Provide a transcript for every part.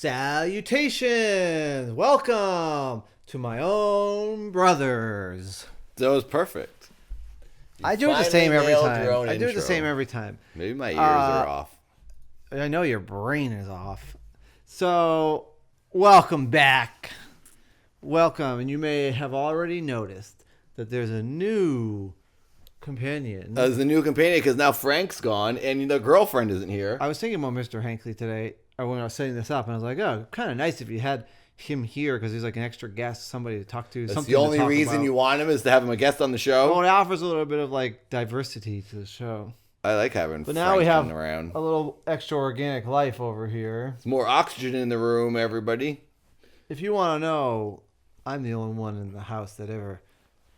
Salutations! Welcome to my own brothers. That was perfect. I do it the same every time. Maybe my ears are off. I know your brain is off. So, welcome back. Welcome. And you may have already noticed that there's a new companion. There's a new companion because now Frank's gone and the girlfriend isn't here. I was thinking about Mr. Hankley today when I was setting this up, and I was like, oh, kind of nice if you had him here because he's like an extra guest, somebody to talk to. That's the only reason you want him is to have him a guest on the show? Well, it offers a little bit of like diversity to the show. I like having But now we have around. A little extra organic life over here. There's more oxygen in the room, everybody. If you want to know, I'm the only one in the house that ever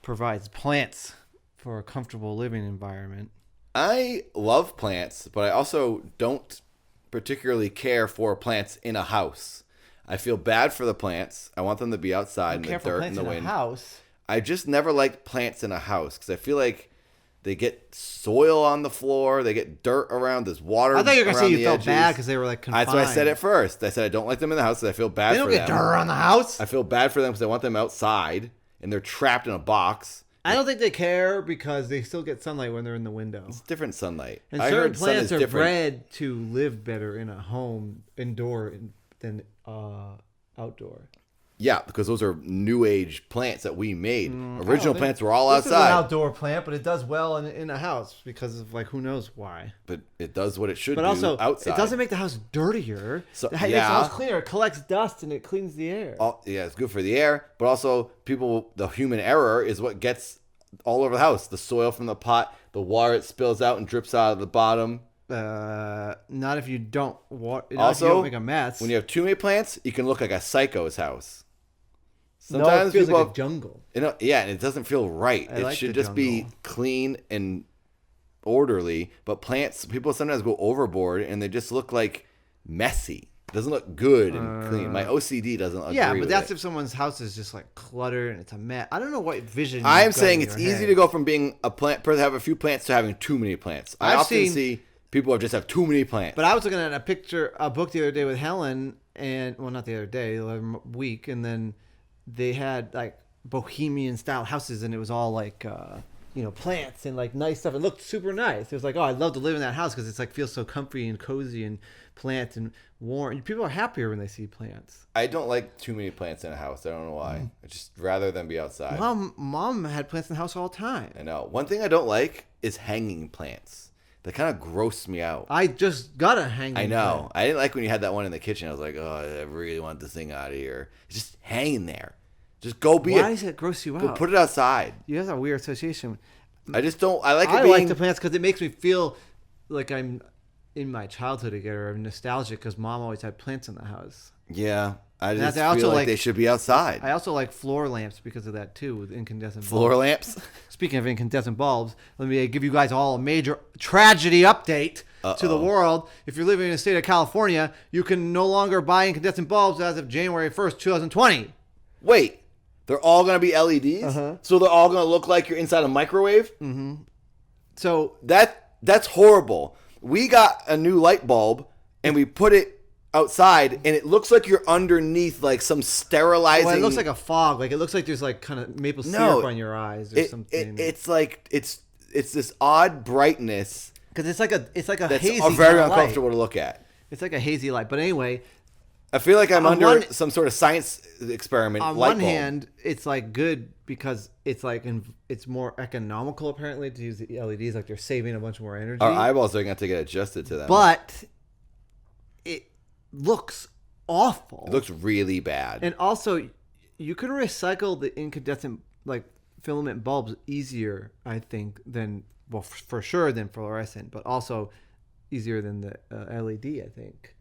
provides plants for a comfortable living environment. I love plants, but I also don't particularly care for plants in a house. I feel bad for the plants. I want them to be outside in the dirt and the wind. House. I just never liked plants in a house because I feel like they get soil on the floor, they get dirt around, there's water. I thought you were gonna say you felt edges. bad because they were like confined. That's what I said at first. I said I don't like them in the house because I feel bad for them. They don't get dirt on the house. I feel bad for them because I want them outside and they're trapped in a box. I don't think they care because they still get sunlight when they're in the window. It's different sunlight. And certain plants are bred to live better in a home indoor than outdoor. Yeah, because those are new age plants that we made. Original plants were all outside. This is an outdoor plant, but it does well in a house because of like who knows why. But it does what it should do also, outside. It doesn't make the house dirtier. So, it makes the house cleaner. It collects dust and it cleans the air. Yeah, it's good for the air, but also the human error is what gets all over the house. The soil from the pot, the water it spills out and drips out of the bottom. Not if you don't Also, if you don't make a mess. When you have too many plants, you can look like a psycho's house. Sometimes it feels like a jungle. Yeah, and it doesn't feel right. It should just be clean and orderly. But plants, people sometimes go overboard and they just look like messy. It doesn't look good and clean. My OCD doesn't agree with it. Yeah, but that's if someone's house is just like cluttered and it's a mess. I don't know what vision I'm saying it's easy to go from being a plant person, have a few plants, to having too many plants. I often see people who just have too many plants. But I was looking at a book the other day with Helen, and well, not the other day, the other week, and then they had like bohemian style houses, and it was all like plants and like nice stuff. It looked super nice. It was like, oh, I'd love to live in that house because it's like feels so comfy and cozy and plants and warm. People are happier when they see plants. I don't like too many plants in a house. I don't know why. I just rather them be outside. Mom had plants in the house all the time. I know. One thing I don't like is hanging plants. They kind of gross me out. I just got a hanging I know. plant. I didn't like when you had that one in the kitchen. I was like, oh, I really want this thing out of here. It's just hanging there. Just go be Why does it gross you out? Go put it outside. You have a weird association. I just don't. I like the plants because it makes me feel like I'm in my childhood again, or I'm nostalgic because Mom always had plants in the house. Yeah. I just feel like they should be outside. I also like floor lamps because of that too, with incandescent floor lamps. Speaking of incandescent bulbs, let me give you guys all a major tragedy update to the world. If you're living in the state of California, you can no longer buy incandescent bulbs as of January 1st, 2020. Wait, they're all going to be LEDs? So they're all going to look like you're inside a microwave? Mm-hmm. So that's horrible. We got a new light bulb and we put it outside, and it looks like you're underneath like some sterilizing. Well, it looks like a fog. Like it looks like there's like kind of maple syrup on your eyes or something. It's like it's this odd brightness because it's like a that's hazy. Very uncomfortable to look at. It's like a hazy light. But anyway, I feel like I'm under some sort of science experiment. On one hand, it's like good because it's like it's more economical apparently to use the LEDs. Like they're saving a bunch more energy. Our eyeballs are going to have to get adjusted to them. But it looks awful. It looks really bad. And also, you can recycle the incandescent like filament bulbs easier, I think, than for sure than fluorescent, but also easier than the LED, I think,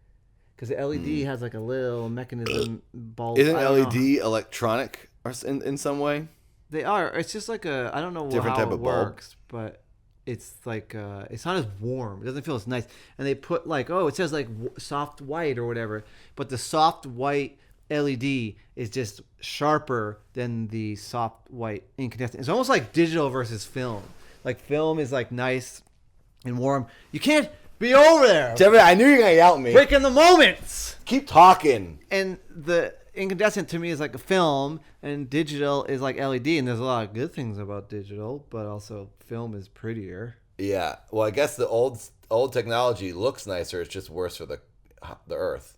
because the LED has like a little mechanism bulb. Isn't LED electronic or in some way? They are. It's just like I don't know different how type it of bulb. works, but it's like it's not as warm. It doesn't feel as nice. And they put like it says like soft white or whatever, but the soft white LED is just sharper than the soft white incandescent. It's almost like digital versus film. Like film is like nice and warm. You can't Be over there. Jeffrey, I knew you were going to yell at me. Breaking the moments. Keep talking. And the incandescent to me is like a film, and digital is like LED. And there's a lot of good things about digital, but also film is prettier. Yeah. Well, I guess the old technology looks nicer. It's just worse for the earth.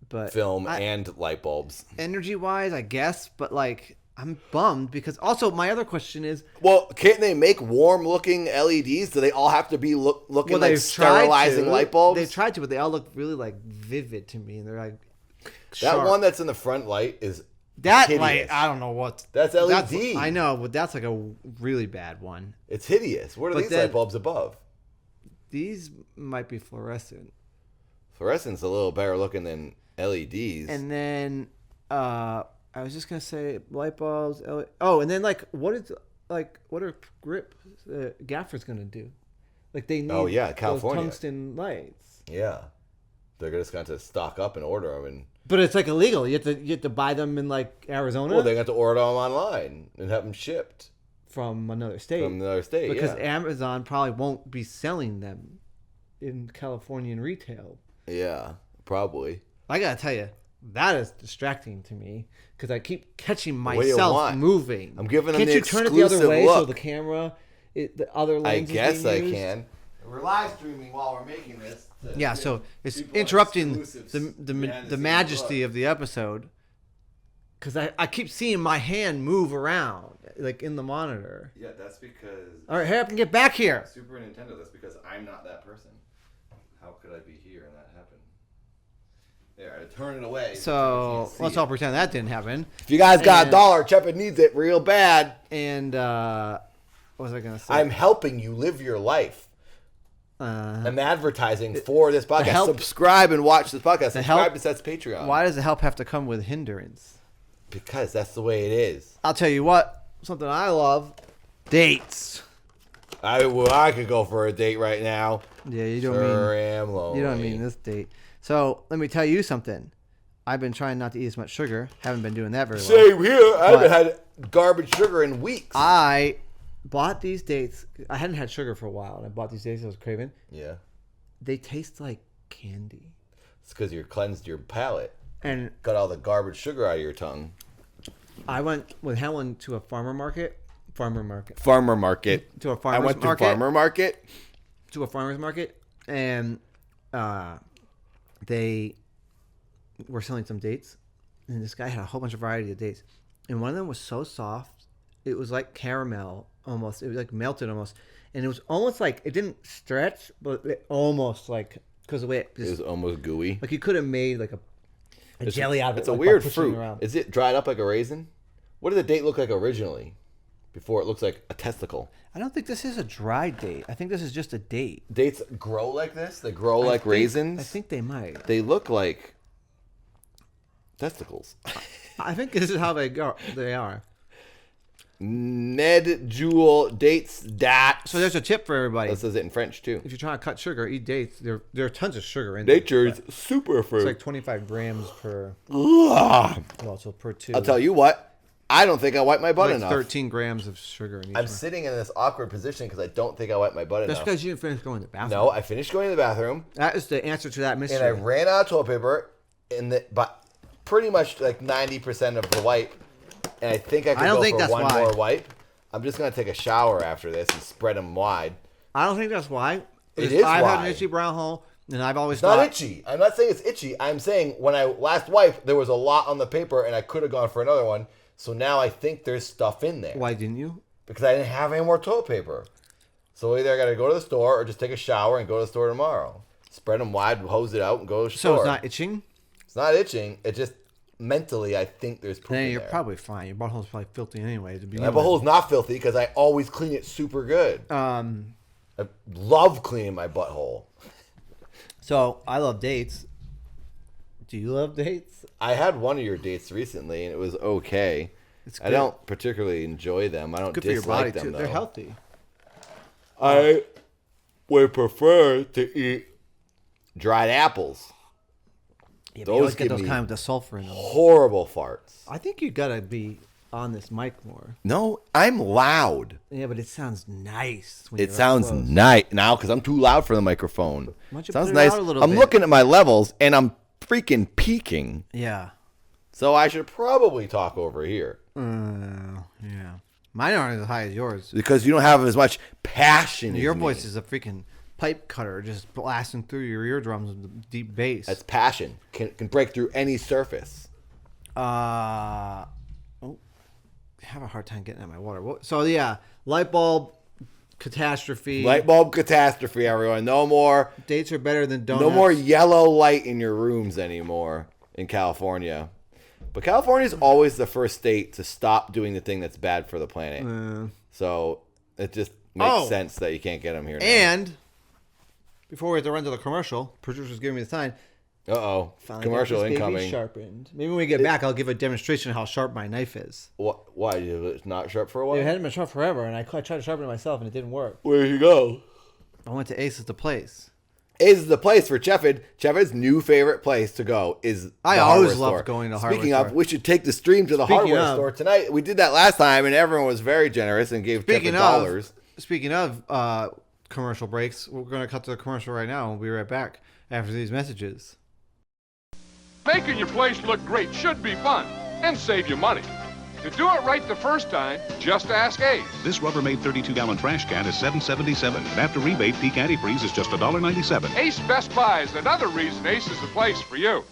But film and light bulbs. Energy-wise, I guess, but like I'm bummed because also my other question is, well, can't they make warm-looking LEDs? Do they all have to be looking like sterilizing light bulbs? They've tried to, but they all look really like vivid to me, and they're like sharp. That one that's in the front light is that hideous. Light. I don't know what that's LED. I know, but that's like a really bad one. It's hideous. What are these light bulbs above? These might be fluorescent. Fluorescent's a little better looking than LEDs. And then I was just gonna say light bulbs. And then what are grip gaffers gonna do? Like they need California those tungsten lights. Yeah, they're just going to stock up and order them. But it's like illegal. You have to buy them in like Arizona. Well, they got to order them online and have them shipped from another state. Because Amazon probably won't be selling them in Californian retail. Yeah, probably. I gotta tell you, that is distracting to me because I keep catching myself moving. I'm giving them Can't the you exclusive turn it the other way look. so the camera, the other lens? I guess I can. We're live streaming while we're making this. Yeah, so it's interrupting the majesty of the episode because I keep seeing my hand move around like in the monitor. Yeah, that's because. All right, hurry up and get back here. Super Nintendo. That's because I'm not that person. How could I be here and that happen? There, I turn it away. So let's all pretend that didn't happen. If you guys got $1, Chepin needs it real bad. And what was I going to say? I'm helping you live your life. I'm advertising for this podcast. Subscribe and watch this podcast. Subscribe to Seth's Patreon. Why does the help have to come with hindrance? Because that's the way it is. I'll tell you what. Something I love. Dates. I could go for a date right now. Yeah, you don't am lonely. You don't mean this date. So let me tell you something. I've been trying not to eat as much sugar. Haven't been doing that very well. Same here. I haven't had garbage sugar in weeks. I bought these dates. I hadn't had sugar for a while, and I bought these dates I was craving. Yeah. They taste like candy. It's because you cleansed your palate and got all the garbage sugar out of your tongue. I went with Helen to a farmer market. To a farmer's market. I went to farmer market. To a farmer's market, and they were selling some dates, and this guy had a whole bunch of variety of dates, and one of them was so soft, it was like caramel almost. It was like melted almost, and it was almost like it didn't stretch, but it almost like because the way it was almost gooey. Like you could have made like a jelly out of it. It's a weird fruit. Is it dried up like a raisin? What did the date look like originally? Before it looks like a testicle. I don't think this is a dry date. I think this is just a date. Dates grow like this? They grow like raisins? I think they might. They look like testicles. I think this is how they are. Ned Jewel dates dat. So there's a tip for everybody. That says it in French too. If you're trying to cut sugar, eat dates. There are tons of sugar in Nature's super fruit. It's like 25 grams per. Well, so per two. I'll tell you what. I don't think I wiped my butt enough. 13 grams of sugar in each one. Sitting in this awkward position because I don't think I wiped my butt enough. That's because you didn't finish going to the bathroom. No, I finished going to the bathroom. That is the answer to that mystery. And I ran out of toilet paper, but pretty much like 90% of the wipe. And I think I could go for one more wipe. I'm just going to take a shower after this and spread them wide. I don't think that's why. It is why. I've had an itchy brown hole, and I've always thought... It's not itchy. I'm not saying it's itchy. I'm saying when I last wiped, there was a lot on the paper, and I could have gone for another one. So now I think there's stuff in there. Why didn't you? Because I didn't have any more toilet paper. So either I got to go to the store or just take a shower and go to the store tomorrow. Spread them wide, hose it out, and go to the store. So it's not itching? It's not itching. It just mentally, I think there's poop in there. You're probably fine. Your butthole's probably filthy anyway. My butthole's not filthy because I always clean it super good. I love cleaning my butthole. So I love dates. Do you love dates? I had one of your dates recently, and it was okay. I don't particularly enjoy them. I don't dislike them, though. They're healthy. I would prefer to eat dried apples. Yeah, those always get those kind with the sulfur in them. Horrible farts. I think you gotta be on this mic more. No, I'm loud. Yeah, but it sounds nice. It sounds nice now because I'm too loud for the microphone. Why don't you sounds put it nice. out a little I'm bit? looking at my levels and I'm freaking peaking. Yeah. So I should probably talk over here. Yeah. Mine aren't as high as yours. Because you don't have as much passion. Your as voice me. is a freaking pipe cutter, just blasting through your eardrums with deep bass. That's passion. Can break through any surface. I have a hard time getting at my water. So yeah, light bulb catastrophe. Light bulb catastrophe, everyone. No more. Dates are better than donuts. No more yellow light in your rooms anymore in California. But California is always the first state to stop doing the thing that's bad for the planet. So it just makes sense that you can't get them here now. And before we have to run to the commercial, producer's giving me the sign. Commercial got this incoming. baby sharpened. Maybe when we get back, I'll give a demonstration of how sharp my knife is. What? Why? It's not sharp for a while? It hadn't been sharp forever, and I tried to sharpen it myself, and it didn't work. Where did you go? I went to Ace at the place. Ace is the place for Cheffed. Cheffed's new favorite place to go is I the always hardware loved store. going to hardware Speaking of, store. we should take the stream to the hardware store tonight. We did that last time, and everyone was very generous and gave Cheffed dollars. Speaking of commercial breaks, we're going to cut to the commercial right now. We'll be right back after these messages. Making your place look great should be fun and save you money. To do it right the first time, just ask Ace. This Rubbermaid 32-gallon trash can is $7.77, and after rebate, peak antifreeze is just $1.97. Ace Best Buy is another reason Ace is the place for you.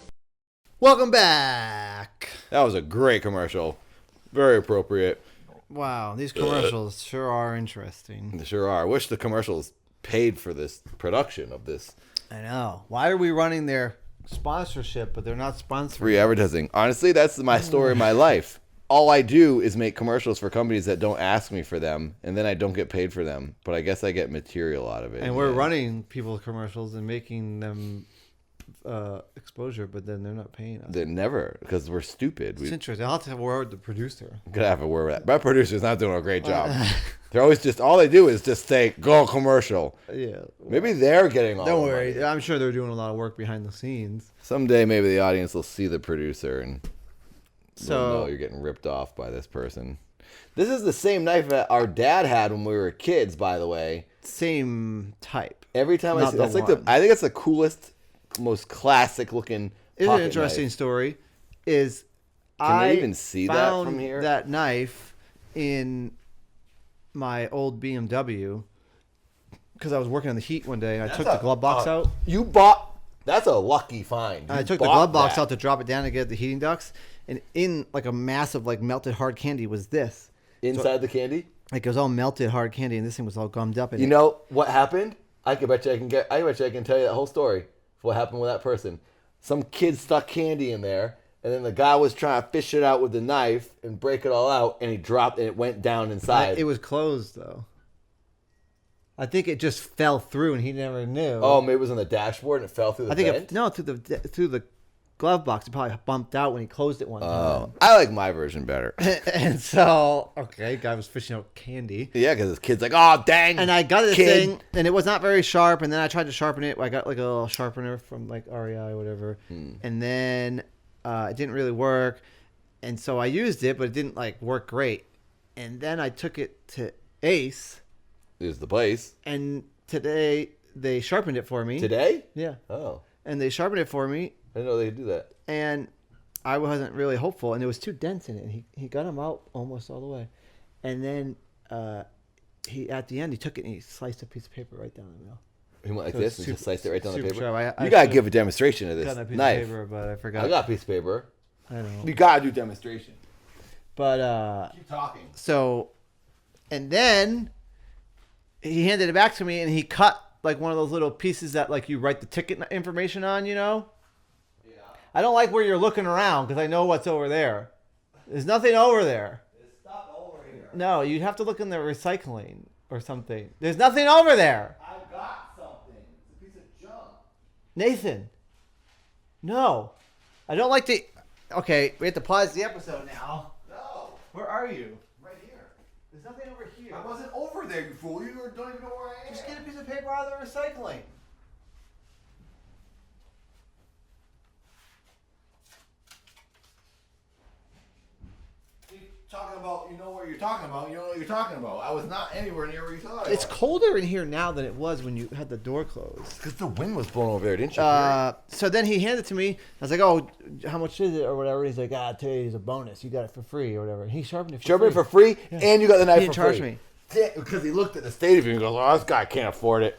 Welcome back. That was a great commercial. Very appropriate. Wow, these commercials sure are interesting. They sure are. I wish the commercials paid for this production of this. I know. Why are we running their sponsorship, but they're not sponsoring? Free advertising. Honestly, that's my story of my life. All I do is make commercials for companies that don't ask me for them, and then I don't get paid for them. But I guess I get material out of it. And we're running people's commercials and making them exposure, but then they're not paying us. They never, because we're stupid. It's interesting. I'll have to have a word with the producer. Gotta have a word with that. My producer's not doing a great job. They're always just, all they do is just say, go commercial. Yeah. Maybe they're getting all Don't the worry. money. I'm sure they're doing a lot of work behind the scenes. Someday maybe the audience will see the producer and So know you're getting ripped off by this person. This is the same knife that our dad had when we were kids, by the way. same type. Every time I Not see the that's like one. I think it's the coolest, most classic looking It's an pocket interesting knife. story. Is Can I you even see that found from here? that knife in my old BMW because I was working on the heat one day and I took the glove box out. You bought. That's a lucky find. I You took the bought glove box that. out to drop it down to get the heating ducts, and in like a massive like melted hard candy was this. Inside the candy. Like it was all melted hard candy, and this thing was all gummed up. You know what happened? I bet you I can tell you that whole story of what happened with that person. Some kid stuck candy in there, and then the guy was trying to fish it out with the knife and break it all out, and he dropped and it went down inside. It was closed though. I think it just fell through, and he never knew. Oh, maybe it was on the dashboard and it fell through the vent? Through the glove box. It probably bumped out when he closed it one time. Oh, I like my version better. And so, guy was fishing out candy. Yeah, because this kid's like, oh, dang. And I got this kid. thing, and it was not very sharp. And then I tried to sharpen it. I got like a little sharpener from like REI or whatever. And then it didn't really work. And so I used it, but it didn't like work great. And then I took it to Ace. Is the place. And today they sharpened it for me. Today? Yeah. Oh. And they sharpened it for me. I didn't know they could do that. And I wasn't really hopeful, and there was two dents in it. And he got them out almost all the way, and then he at the end he took it and he sliced a piece of paper right down the middle. He went like So this it's and super- just sliced it right down the super paper. sharp. I You gotta should've give a demonstration of Got this that piece knife. of paper, but I forgot. I got a piece of paper. I know. You gotta do demonstration. But Keep talking. so, and then he handed it back to me, and he cut like one of those little pieces that like you write the ticket information on, you know. I don't like where you're looking around because I know what's over there. There's nothing over there. There's stuff over here. No, you'd have to look in the recycling or something. There's nothing over there. I've got something. It's a piece of junk. Nathan. No. I don't like to... Okay, we have to pause the episode now. No. Where are you? Right here. There's nothing over here. I wasn't over there, you fool. You don't even know where I am. Just get a piece of paper out of the recycling. talking about, you know what you're talking about. You know what you're talking about. I was not anywhere near where you thought I was. It's colder in here now than it was when you had the door closed. Because the wind was blowing over there, didn't you? So then he handed it to me. I was like, "Oh, how much is it or whatever?" He's like, today's a bonus. You got it for free or whatever. He sharpened it for free. Yeah. And you got the knife he didn't for free. charge me. Because he looked at the state of you and goes, "Oh, this guy can't afford it."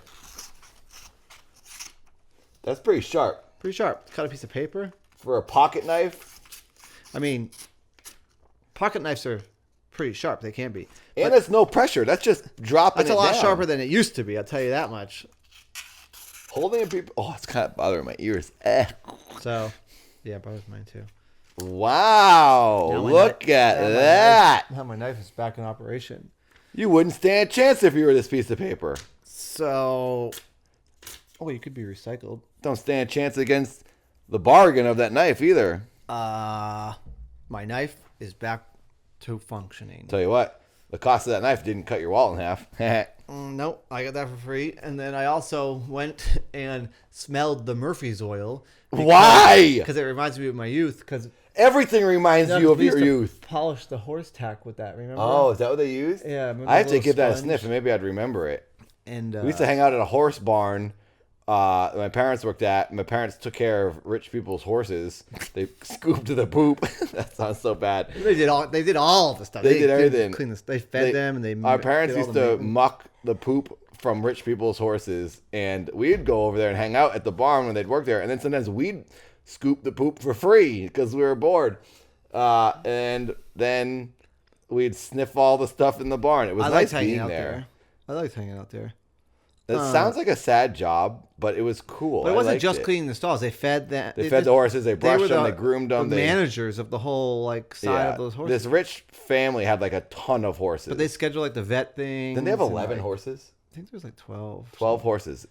That's pretty sharp. Pretty sharp. Cut a piece of paper. For a pocket knife? I mean, pocket knives are pretty sharp. They can be. And it's no pressure. That's just dropping it down. That's a lot sharper than it used to be. I'll tell you that much. Holding it, people. Oh, it's kind of bothering my ears. So, yeah, it bothers mine too. Wow. Look at that. Now my knife is back in operation. You wouldn't stand a chance if you were this piece of paper. So, you could be recycled. Don't stand a chance against the bargain of that knife either. My knife is back to functioning. Tell you what, the cost of that knife didn't cut your wallet in half. Nope, I got that for free. And then I also went and smelled the Murphy's oil. Why? Because it reminds me of my youth. Because everything reminds you of your youth. Polish the horse tack with that. Remember? Oh, is that what they used? Yeah. I have to give that a sniff, and maybe I'd remember it. And we used to hang out at a horse barn. My parents worked at. My parents took care of rich people's horses. They scooped the poop. That sounds so bad. They did all of the stuff. They did everything. They fed them, and they. Our parents used to muck the poop from rich people's horses, and we'd go over there and hang out at the barn when they'd work there. And then sometimes we'd scoop the poop for free because we were bored. And then we'd sniff all the stuff in the barn. It was nice being there. I liked hanging out there. It sounds like a sad job, but it was cool. But it wasn't just cleaning the stalls. They fed that. They fed the horses. They brushed them. They groomed them. The managers of the whole side of those horses. This rich family had a ton of horses. But they scheduled the vet thing. Didn't they have 11 horses? I think there was 12. 12 horses.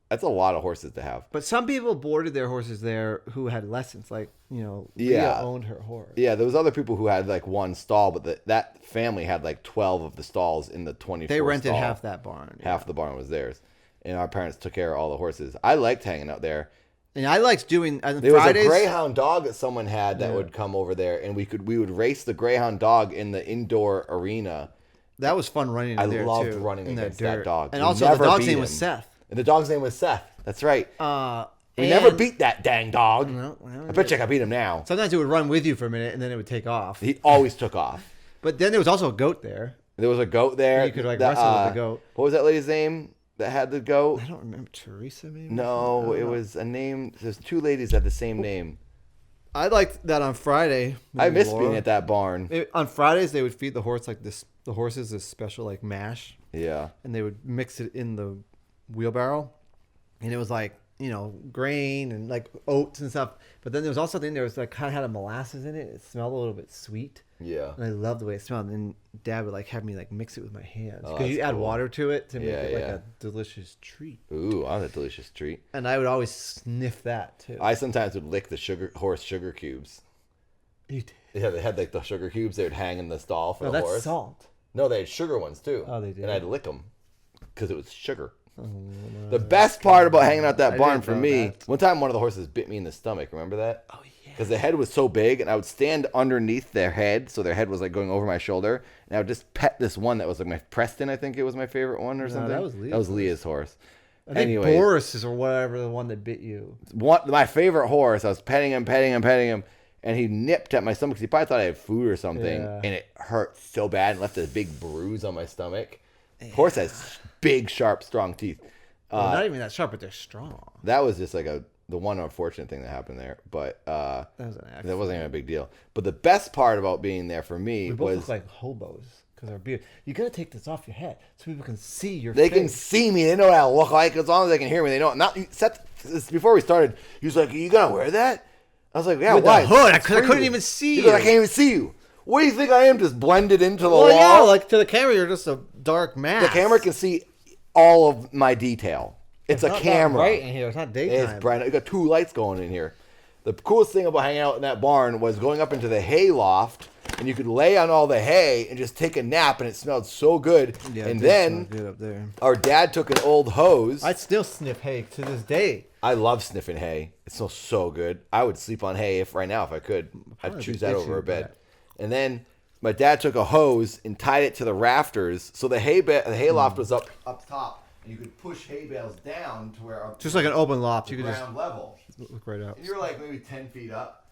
That's a lot of horses to have. But some people boarded their horses there who had lessons. Leah owned her horse. Yeah, there was other people who had one stall, but that family had 12 of the stalls in the 24 They rented stall. half that barn. Half the barn was theirs. And our parents took care of all the horses. I liked hanging out there. And I liked doing there Fridays. Was a greyhound dog that someone had that would come over there, and we would race the greyhound dog in the indoor arena. That was fun running in there, too. I loved running against that dog. And also the dog's name was Seth. And the dog's name was Seth. That's right. We never beat that dang dog. No, I bet you I could beat him now. Sometimes it would run with you for a minute, and then it would take off. He always took off. But then there was also a goat there. There was a goat there. You could wrestle with the goat. What was that lady's name that had the goat? I don't remember. Teresa, maybe? No, it was a name. There's two ladies that had the same name. I liked that on Friday. I missed being at that barn. On Fridays, they would feed the horses this special mash. Yeah. And they would mix it in the wheelbarrow. And it was grain and oats and stuff. But then there was also something there was kind of had a molasses in it. It smelled a little bit sweet. Yeah. And I loved the way it smelled. And Dad would have me mix it with my hands. Because you add water to it to make it a delicious treat. Ooh, I want a delicious treat. And I would always sniff that too. I sometimes would lick the horse sugar cubes. You did? Yeah, they had the sugar cubes. They would hang in the stall for the horse. That's salt. No, they had sugar ones too. Oh, they did. And I'd lick them because it was sugar. The best part about hanging out that barn for me, one time one of the horses bit me in the stomach. Remember that? Oh, yeah. Because the head was so big, and I would stand underneath their head, so their head was going over my shoulder, and I would just pet this one that was my Preston, I think it was my favorite one or something. That was Leah's. That was Leah's horse. I think Boris is or whatever the one that bit you. My favorite horse, I was petting him, and he nipped at my stomach because he probably thought I had food or something, and it hurt so bad and left a big bruise on my stomach. Yeah. Horse has big, sharp, strong teeth. Not even that sharp, but they're strong. That was just the one unfortunate thing that happened there, but that was an accident. That wasn't even a big deal. But the best part about being there for me we both look like hobos because our beard. You gotta take this off your head so people can see your. They face. can see me. They know what I look like as long as they can hear me. They know. Not Seth. Before we started, he was like, "Are you gonna wear that?" I was like, "Yeah, with why?" The hood. I couldn't even see you. He goes, "I can't even see you." What do you think I am? Just blended into the wall? Well, yeah, to the camera, you're just a dark mass. The camera can see all of my detail. It's a camera. Right in here. It's not daytime. It's bright. We got two lights going in here. The coolest thing about hanging out in that barn was going up into the hay loft, and you could lay on all the hay and just take a nap, and it smelled so good. Yeah, and then good up there. Our dad took an old hose. I'd still sniff hay to this day. I love sniffing hay. It smells so good. I would sleep on hay if I could. I'd choose that over a bed. And then my dad took a hose and tied it to the rafters, so the hayloft was up top. And you could push hay bales down to where just like an open loft, you could ground level. Look right up. And you're like maybe 10 feet up.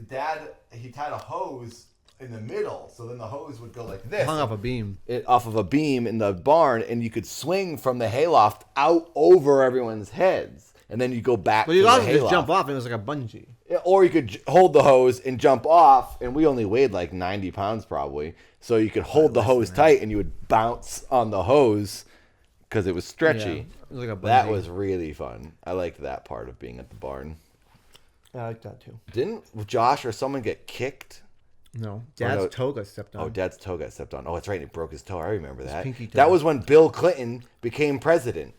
Dad, he tied a hose in the middle, so then the hose would go like this. Hung off a beam. Off of a beam in the barn, and you could swing from the hayloft out over everyone's heads, and then you go back. But you could also also just jump off, and it was like a bungee. Yeah, or you could hold the hose and jump off, and we only weighed like 90 pounds probably, so you could hold the hose tight, and you would bounce on the hose because it was stretchy. Yeah, it was like a bungee. That was really fun. I liked that part of being at the barn. I like that too. Didn't Josh or someone get kicked? No, Dad's toe got stepped on. Oh, Dad's toe got stepped on. Oh, that's right. He broke his toe. I remember that. Pinky toe. That was when Bill Clinton became president.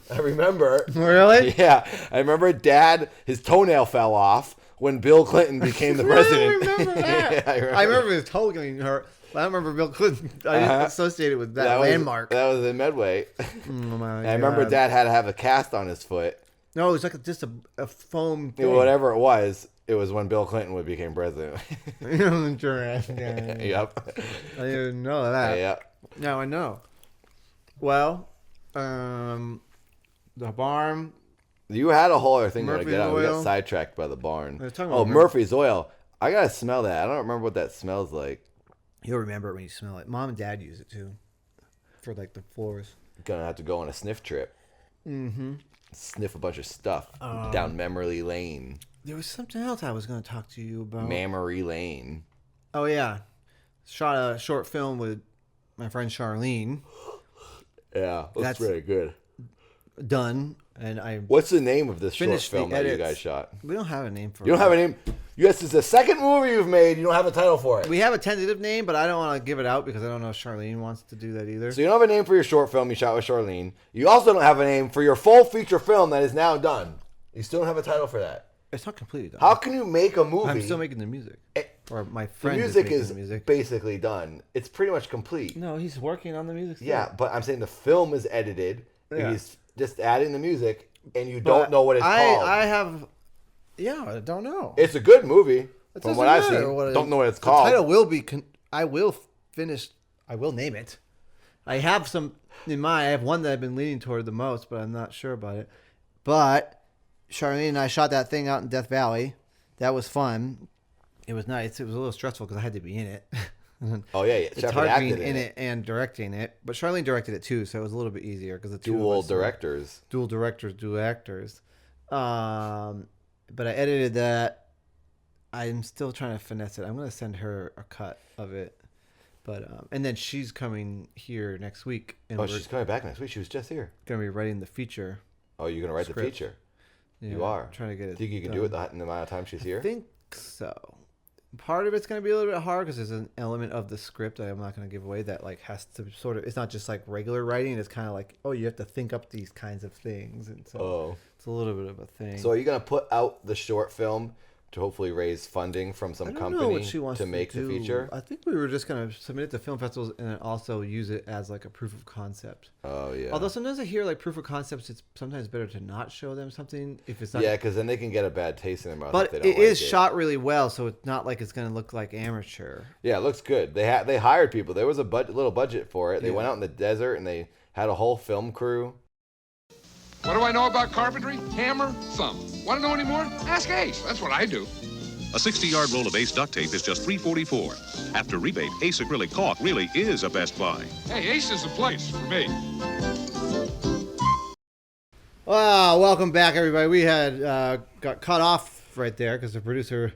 I remember. Really? Yeah. I remember Dad, his toenail fell off when Bill Clinton became the president. I remember that. Yeah, I remember his toe getting hurt. But I don't remember Bill Clinton. I didn't associate it with that landmark. That was in Medway. Oh my I remember Dad had to have a cast on his foot. No, it was like just a foam thing. Whatever it was when Bill Clinton became president. Yep. I didn't know that. Yeah. Now I know. Well, the barn. You had a whole other thing to Murphy's get out. We got Oil. sidetracked by the barn. talking about Murphy's Oil. I gotta smell that. I don't remember what that smells like. You'll remember it when you smell it. Mom and Dad use it too, for like the floors. Gonna have to go on a sniff trip. Mm-hmm. Sniff a bunch of stuff down memory lane. There was something else I was going to talk to you about. Memory lane. Oh yeah, shot a short film with my friend Charlene. Yeah, that's very good. Done, and I. What's the name of this short finished film the that you edits. guys shot? We don't have a name for it. You don't have a name? Yes, it's the second movie you've made. You don't have a title for it. We have a tentative name, but I don't want to give it out because I don't know if Charlene wants to do that either. So you don't have a name for your short film you shot with Charlene. You also don't have a name for your full feature film that is now done. You still don't have a title for that. It's not completely done. How can you make a movie? I'm still making the music. Or my The friend music is is making the music. basically done. It's pretty much complete. No, he's working on the music still. Yeah, but I'm saying the film is edited. Yeah. He's just adding the music, and you don't know what it's called. I have... Yeah, I don't know. It's a good movie. It From doesn't what I've matter seen, what don't know what it's the called. title will be. I will finish. I will name it. I have some in mind. I have one that I've been leaning toward the most, but I'm not sure about it. But Charlene and I shot that thing out in Death Valley. That was fun. It was nice. It was a little stressful because I had to be in it. Oh yeah, It's hard being in it and directing it. But Charlene directed it too, so it was a little bit easier because the Dual directors. Dual directors, dual actors. But I edited that. I'm still trying to finesse it. I'm going to send her a cut of it. But and then she's coming here next week. And Oh, she's coming back next week. She was just here. going to be writing the feature. Oh, you're going to write Script. the feature? Yeah, You are. I'm trying to get it Think you can done. do it in the amount of time she's here? I think so. Part of it's going to be a little bit hard because there's an element of the script that I'm not going to give away that like has to sort of, it's not just like regular writing. It's kind of like, oh, you have to think up these kinds of things. And so it's a little bit of a thing. So are you going to put out the short film to hopefully raise funding from some I don't company know what she wants to make the do. feature? I think we were just going to submit it to film festivals and then also use it as like a proof of concept. Oh, yeah. Although sometimes I hear like proof of concepts, it's sometimes better to not show them something if it's not. Yeah, because then they can get a bad taste in their mouth. But if they it don't like is shot really well, so it's not like it's going to look like amateur. Yeah, it looks good. They hired people. There was a little budget for it. They Yeah. went out in the desert and they had a whole film crew. What do I know about carpentry? Hammer, thumb. Want to know any more? Ask Ace. That's what I do. A 60-yard roll of Ace duct tape is just $3.44. After rebate, Ace acrylic caulk really is a best buy. Hey, Ace is the place for me. Wow, welcome back, everybody. We had got cut off right there because the producer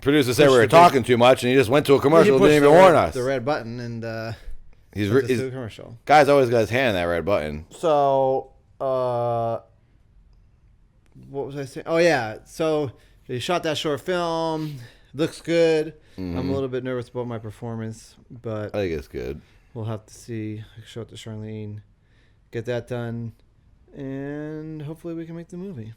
Said we were talking too much, and he just went to a commercial and didn't even warn us. the red button and He's took us to a commercial. Guy's always got his hand in that red button. So, what was I saying? Oh, yeah. So, they shot that short film. Looks good. Mm-hmm. I'm a little bit nervous about my performance, but I think it's good. we'll have to see. I can show it to Charlene, get that done, and hopefully we can make the movie.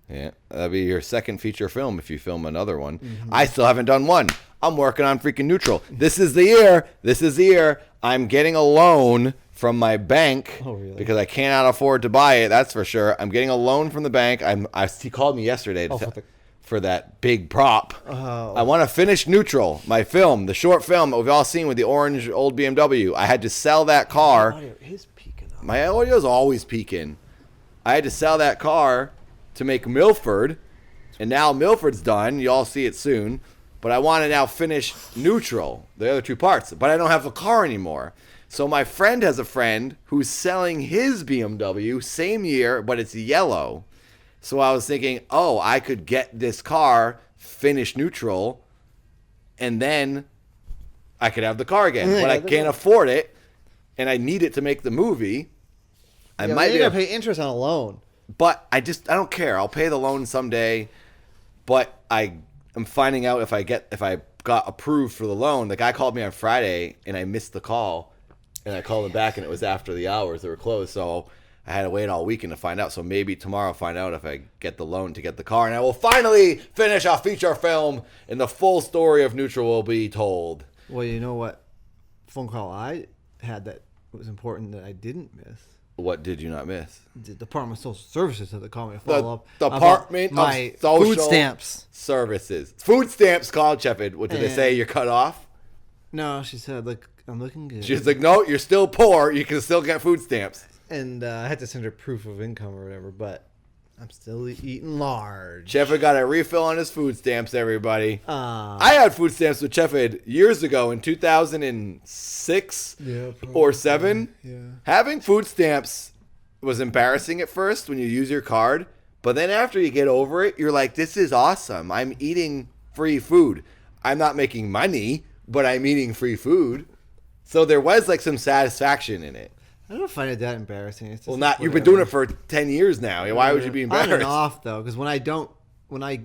Yeah, that'll be your second feature film if you film another one. Mm-hmm. I still haven't done one. I'm working on freaking Neutral. This is the year. I'm getting a loan from my bank because I cannot afford to buy it. That's for sure. I'm getting a loan from the bank. He called me yesterday for that big prop. Oh. I want to finish neutral, my film, the short film that we've all seen with the orange old BMW. I had to sell that car. My audio is peaking up. My audio's always peaking. I had to sell that car to make Milford, and now Milford's done. You all see it soon. But I want to now finish neutral, the other two parts. But I don't have a car anymore. So my friend has a friend who's selling his BMW, same year, but it's yellow. So I was thinking, oh, I could get this car, finish neutral, and then I could have the car again. But I can't afford it, and I need it to make the movie. I might be able to pay interest on a loan. But I don't care. I'll pay the loan someday. But I'm finding out if I got approved for the loan. The guy called me on Friday, and I missed the call. And I called him back, and it was after the hours. They were closed, so I had to wait all weekend to find out. So maybe tomorrow I'll find out if I get the loan to get the car. And I will finally finish a feature film, and the full story of Neutral will be told. Well, you know what phone call I had that was important that I didn't miss? What did you not miss? The Department of Social Services had to call me to follow up. The Department my of Social food stamps. Services. Food stamps called Shepard. What did they say? You're cut off? No, she said, look, I'm looking good. She's like, no, you're still poor. You can still get food stamps. And I had to send her proof of income or whatever, but I'm still eating large. Shepard got a refill on his food stamps, everybody. I had food stamps with Shepard years ago in 2006 or 7. Yeah. Having food stamps was embarrassing at first when you use your card, but then after you get over it, you're like, this is awesome. I'm eating free food. I'm not making money, but I'm eating free food. So there was like some satisfaction in it. I don't find it that embarrassing. It's just Well, not you've been doing it for 10 years now. Why would you be embarrassed? On and off though, because when I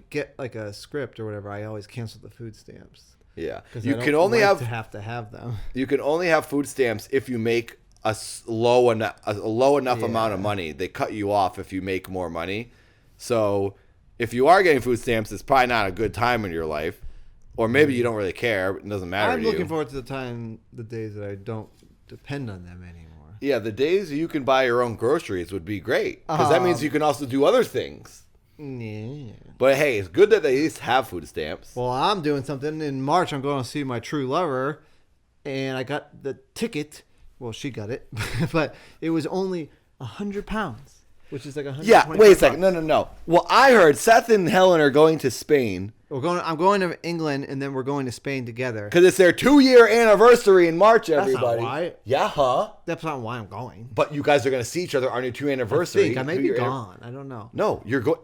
get like a script or whatever, I always cancel the food stamps. Yeah, Because you can only have to have them. You can only have food stamps if you make a low enough amount of money. They cut you off if you make more money. So if you are getting food stamps, it's probably not a good time in your life, or maybe you don't really care. It doesn't matter. I'm looking forward to the days that I don't depend on them anymore. Yeah, the days you can buy your own groceries would be great because that means you can also do other things. Yeah. But hey, it's good that they at least have food stamps. Well, I'm doing something in March. I'm going to see my true lover, and I got the ticket. Well, she got it, but it was only £100, which is like $100. Yeah, wait a second. No. Well, I heard Seth and Helen are going to Spain. I'm going to England, and then we're going to Spain together. Because it's their 2-year annivear in March, everybody. That's not why. Yeah, huh? That's not why I'm going. But you guys are going to see each other on your 2-year anniversary. I may be gone. I don't know. No, you're going.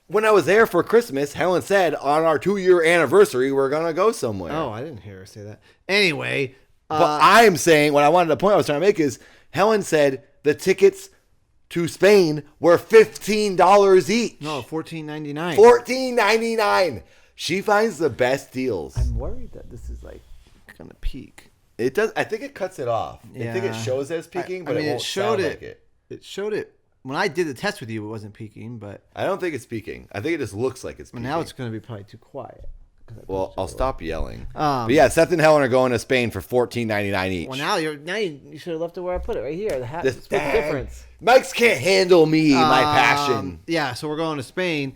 When I was there for Christmas, Helen said on our 2-year anniversary, we're going to go somewhere. Oh, I didn't hear her say that. Anyway. But I'm saying, the point I was trying to make is, Helen said the tickets to Spain were $15 each. No, $14.99. $14.99. She finds the best deals. I'm worried that this is like going to peak. It does. I think it cuts it off. Yeah. I think it shows that it's peaking, but it won't sound like it. It showed it. When I did the test with you, it wasn't peaking, but... I don't think it's peaking. I think it just looks like it's peaking. Now it's going to be probably too quiet. Well, I'll stop yelling. But yeah, Seth and Helen are going to Spain for $14.99 each. Well, now you should have left it where I put it, right here. The hat. What's the difference? Mike's can't handle me, my passion. Yeah, so we're going to Spain,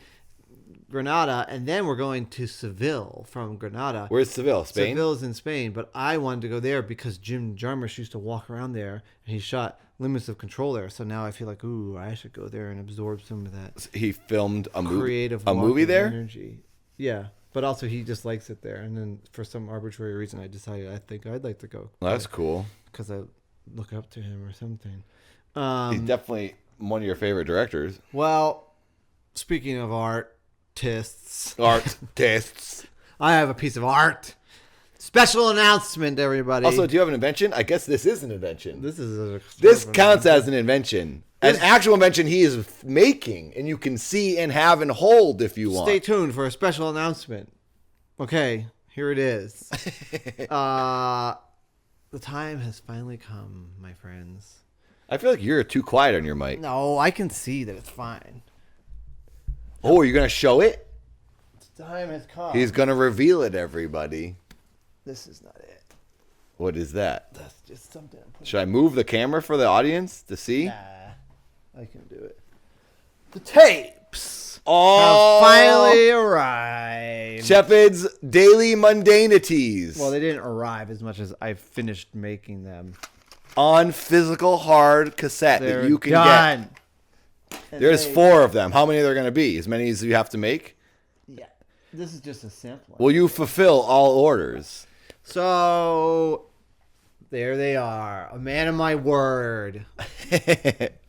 Granada, and then we're going to Seville from Granada. Where's Seville? Spain? Seville's in Spain, but I wanted to go there because Jim Jarmusch used to walk around there, and he shot Limits of Control there. So now I feel like, ooh, I should go there and absorb some of that. He filmed a creative movie there? Energy. Yeah, but also he just likes it there. And then for some arbitrary reason, I decided I think I'd like to go. Well, that's cool. Because I look up to him or something. He's definitely one of your favorite directors. Well, speaking of artists, I have a piece of art. Special announcement, everybody. Also, do you have an invention? I guess this is an invention. This counts as an invention. An actual invention he is making, and you can see and have and hold if you want. Stay tuned for a special announcement. Okay, here it is. The time has finally come, my friends. I feel like you're too quiet on your mic. No, I can see that it's fine. Oh, you're going to show it? The time has come. He's going to reveal it, everybody. This is not it. What is that? That's just something. Should I move the camera for the audience to see? Nah, I can do it. The tapes. Oh, have finally arrived. Shepard's daily mundanities. Well, they didn't arrive as much as I finished making them. On physical hard cassette They're that you can done. get. There's 4 of them. How many are there going to be? As many as you have to make? Yeah. This is just a sample. Will you fulfill all orders? So, there they are. A man of my word.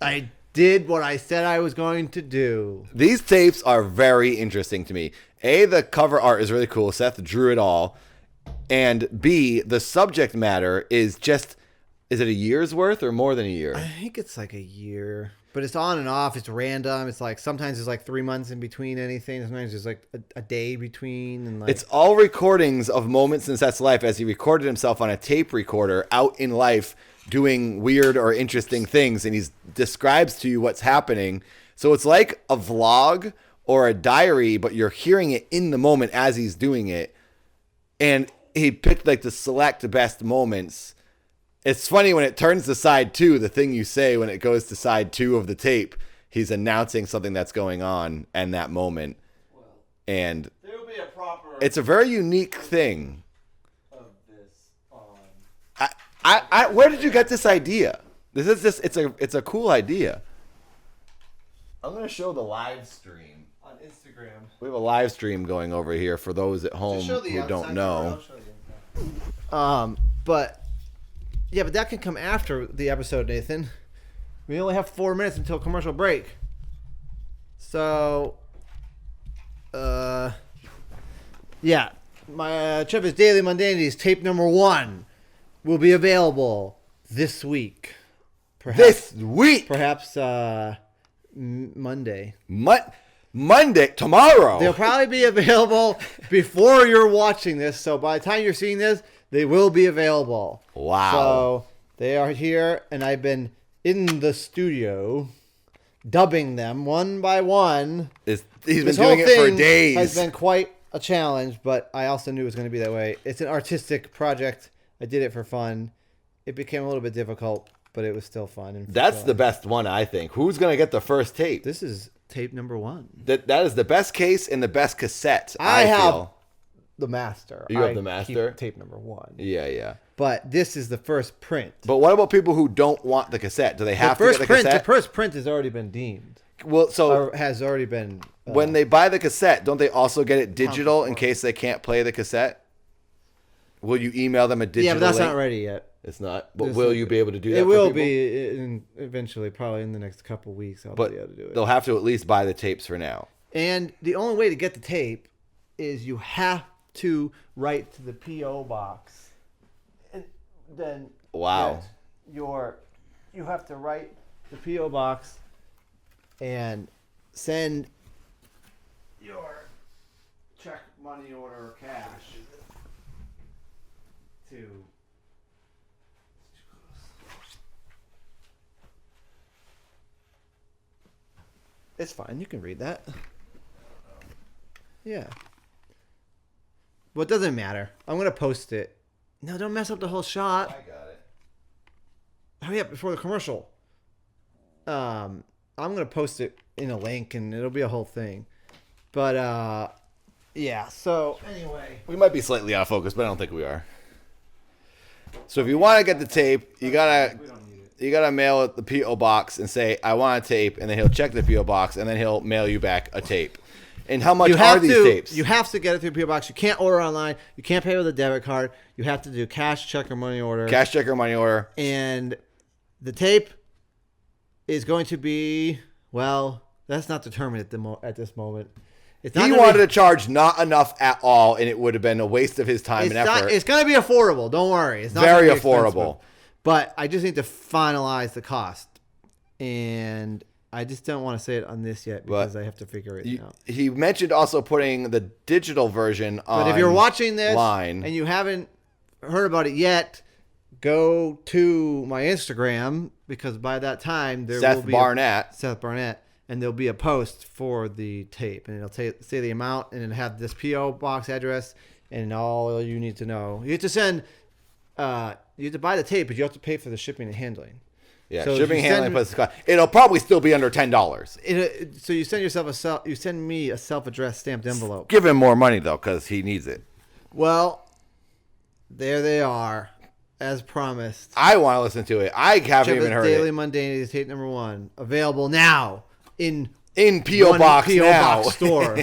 I did what I said I was going to do. These tapes are very interesting to me. A, the cover art is really cool. Seth drew it all. And B, the subject matter is just, is it a year's worth or more than a year? I think it's like a year. But it's on and off. It's random. It's like sometimes there's like 3 months in between anything. Sometimes there's like a day between. And like It's all recordings of moments in Seth's life as he recorded himself on a tape recorder out in life doing weird or interesting things. And he describes to you what's happening. So it's like a vlog or a diary, but you're hearing it in the moment as he's doing it. And he picked like the select best moments. It's funny when it turns to side 2, the thing you say when it goes to side 2 of the tape, he's announcing something that's going on in that moment. And there'll be a proper it's a very unique thing. of this on. Where did you get this idea? This is just it's a cool idea. I'm going to show the live stream On Instagram. We have a live stream going over here for those at home who don't know. But yeah, but that can come after the episode, Nathan. We only have 4 minutes until commercial break. So, yeah, my Trevor's Daily Mundanities tape number 1 will be available this week. This week, perhaps Monday. Monday, tomorrow. They'll probably be available before you're watching this. So by the time you're seeing this, they will be available. Wow. So they are here, and I've been in the studio dubbing them one by one. He's been doing it for days. Has been quite a challenge, but I also knew it was going to be that way. It's an artistic project. I did it for fun. It became a little bit difficult, but it was still fun. And that's the best one, I think. Who's going to get the first tape? This is tape number 1. That is the best case and the best cassette. I have feel. the master. You have the master? Keep tape number 1. Yeah. But this is the first print. But what about people who don't want the cassette? Do they have to get the cassette? The first print has already been deemed. Well, so or has already been. When they buy the cassette, don't they also get it digital in case they can't play the cassette? Will you email them a digital? Yeah, but that's link? not ready yet. It's not. But will you be able to do that? It will for people? be eventually, probably in the next couple weeks. I'll be able to do it. They'll have to at least buy the tapes for now. And the only way to get the tape is you have to write to the P.O. box. And then wow, you have to write the P.O. box and send your check, money order, or cash to. It's fine. You can read that. Yeah. Well, it doesn't matter. I'm going to post it. No, don't mess up the whole shot. I got it. Hurry up before the commercial. I'm going to post it in a link, and it'll be a whole thing. But, yeah. So, anyway. We might be slightly out of focus, but I don't think we are. So if you want to get the tape, you gotta mail it the P.O. box and say, I want a tape, and then he'll check the P.O. box, and then he'll mail you back a tape. And how much are these tapes? You have to get it through P.O. box. You can't order online. You can't pay with a debit card. You have to do cash, check, or money order. Cash, check, or money order. And the tape is going to be, well, that's not determined at this moment. He wanted to charge not enough at all, and it would have been a waste of his time and effort. It's going to be affordable. Don't worry. It's not very gonna be affordable. Expensive. But I just need to finalize the cost. And I just don't want to say it on this yet because I have to figure it out. He mentioned also putting the digital version on. But if you're watching this line, and you haven't heard about it yet, go to my Instagram because by that time there will be Seth Barnatt, and there'll be a post for the tape, and it'll say the amount, and it'll have this P.O. box address and all you need to know. You have to send. You have to buy the tape, but you have to pay for the shipping and handling. Yeah, so shipping, handling, plus cost. It'll probably still be under $10. So you send me a self-addressed stamped envelope. Give him more money though, because he needs it. Well, there they are, as promised. I want to listen to it. I haven't even heard Daily it. Mundanity, tape number 1, available now in P.O. Box P.O. now. Box store.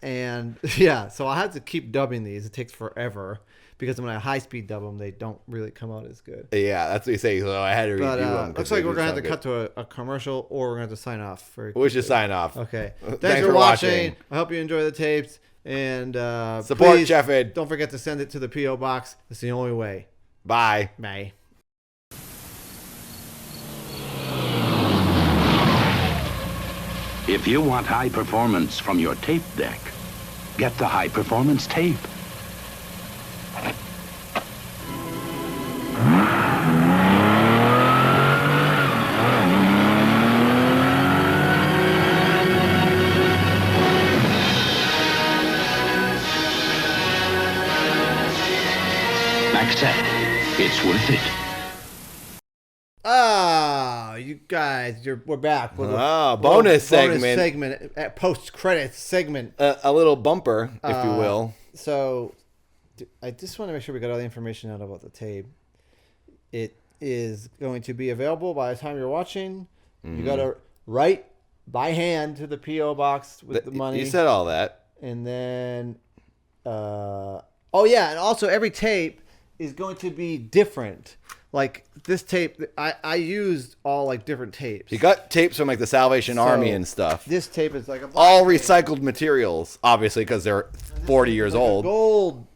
And yeah, so I had to keep dubbing these. It takes forever. Because when I high-speed dub them, they don't really come out as good. Yeah, that's what you say. So I had to redo them. Looks like we're going to have to cut to a commercial, or we're going to have to sign off. We should sign off. Okay. Thanks for watching. I hope you enjoy the tapes. And support please, Jeff Ed. Don't forget to send it to the P.O. Box. It's the only way. Bye. Bye. If you want high performance from your tape deck, get the high performance tape. It's worth it. You guys, we're back. Bonus segment. Post-credits segment. A little bumper, if you will. So, I just want to make sure we got all the information out about the tape. It is going to be available by the time you're watching. You got to write by hand to the P.O. Box with the money. You said all that. And then, and also every tape is going to be different. Like this tape, I used all like different tapes. You got tapes from like the Salvation Army and stuff. This tape is like all recycled materials, obviously, because they're 40 years old. Gold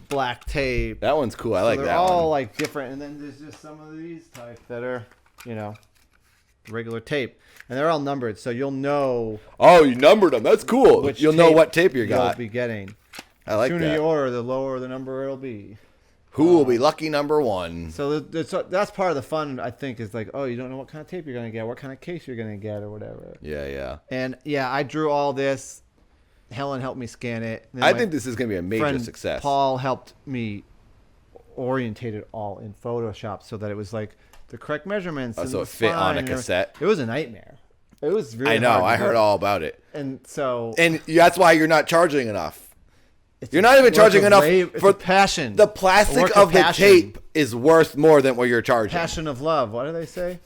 black tape. That one's cool. I like that one. They're all like different, and then there's just some of these types that are, regular tape, and they're all numbered, so you'll know. Oh, you numbered them. That's cool. You'll know what tape you got. You'll be getting. I like that. The sooner you order, the lower the number it'll be. Who will be lucky number 1? So that's part of the fun, I think, is like, you don't know what kind of tape you're going to get, what kind of case you're going to get, or whatever. Yeah. And, I drew all this. Helen helped me scan it. I think this is going to be a major success. Paul helped me orientate it all in Photoshop so that it was like the correct measurements. So it fit on a cassette. It was a nightmare. It was really hard. I know. I heard all about it. And that's why you're not charging enough. You're not even charging enough for passion. The plastic of the tape is worth more than what you're charging. Passion of love. What do they say?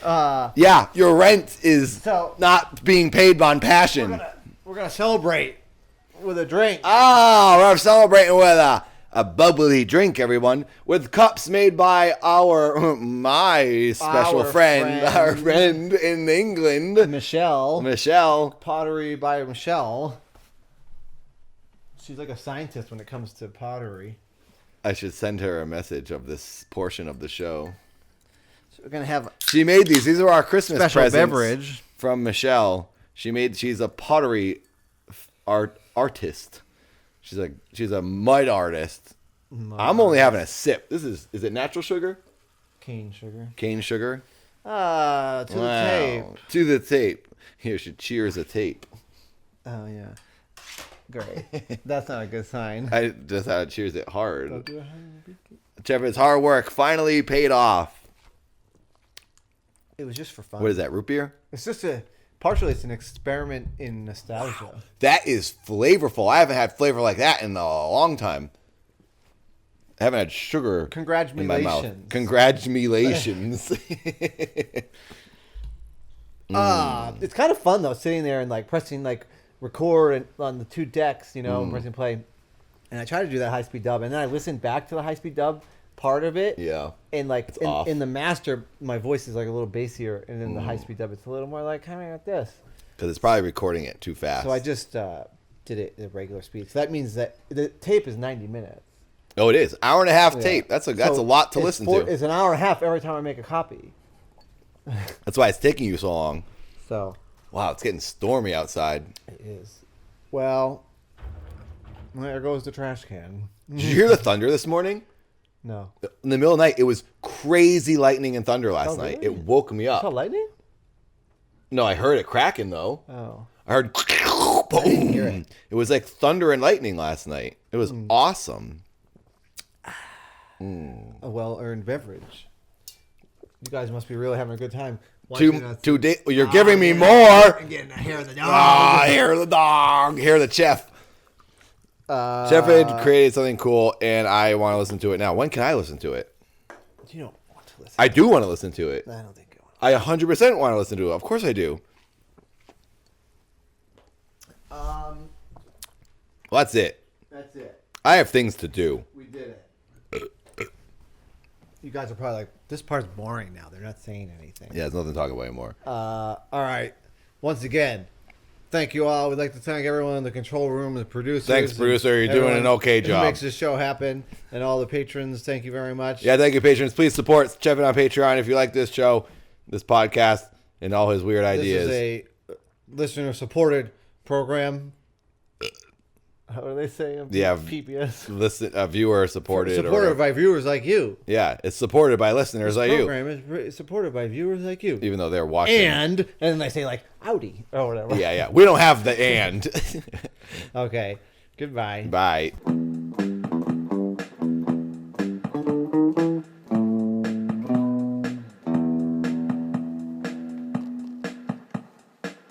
Your rent is not being paid on passion. We're gonna celebrate with a drink. We're celebrating with a bubbly drink, everyone, with cups made by my special friend, our friend in England, Michelle. Pottery by Michelle. She's like a scientist when it comes to pottery. I should send her a message of this portion of the show. So we're gonna have. She made these. These are our Christmas presents beverage from Michelle. She's a pottery artist. She's a mud artist. I'm only having a sip. Is it natural sugar? Cane sugar. To the tape. To the tape. Here, she cheers a tape. Oh yeah. Great. That's not a good sign. I just had to cheers it hard. Trevor's hard work finally paid off. It was just for fun. What is that, root beer? It's just partially it's an experiment in nostalgia. Wow. That is flavorful. I haven't had flavor like that in a long time. I haven't had sugar in my mouth. Congratulations. It's kind of fun though, sitting there and like pressing like record on the 2 decks, pressing play. And I try to do that high-speed dub, and then I listen back to the high-speed dub part of it. Yeah. And like in the master, my voice is like a little bassier, and in the high-speed dub, it's a little more like kind of like this. Because it's probably recording it too fast. So I just did it at regular speed. So that means that the tape is 90 minutes. Oh, it is. Hour and a half tape. That's a lot to listen to. It's an hour and a half every time I make a copy. That's why it's taking you so long. So. Wow, it's getting stormy outside. It is. Well, there goes the trash can. Did you hear the thunder this morning? No. In the middle of the night, it was crazy lightning and thunder last night. It woke me up. You saw lightning? No, I heard it cracking, though. Oh. I heard boom. I didn't hear it. It was like thunder and lightning last night. It was awesome. A well-earned beverage. You guys must be really having a good time. You're giving me more. I'm getting a hair of the dog. Hair of the dog. Hair of the chef. Chef had created something cool, and I want to listen to it now. When can I listen to it? You don't want to listen. I do want to listen to it. I don't think I 100% want to listen to it. Of course I do. Well, that's it. That's it. I have things to do. We did it. You guys are probably like, this part's boring now. They're not saying anything. Yeah, there's nothing to talk about anymore. All right. Once again, thank you all. We'd like to thank everyone in the control room, the producers. Thanks, producer. You're doing an okay job. Who makes this show happen. And all the patrons, thank you very much. Yeah, thank you, patrons. Please support Chevin on Patreon if you like this show, this podcast, and all his weird ideas. This is a listener-supported program. How do they say? Yeah, PBS. Viewer supported. Supported by viewers like you. Yeah, it's supported by listeners like you. This program is supported by viewers like you. Even though they're watching. And then they say like, Audi, or whatever. Yeah. We don't have the and. Okay. Goodbye. Bye.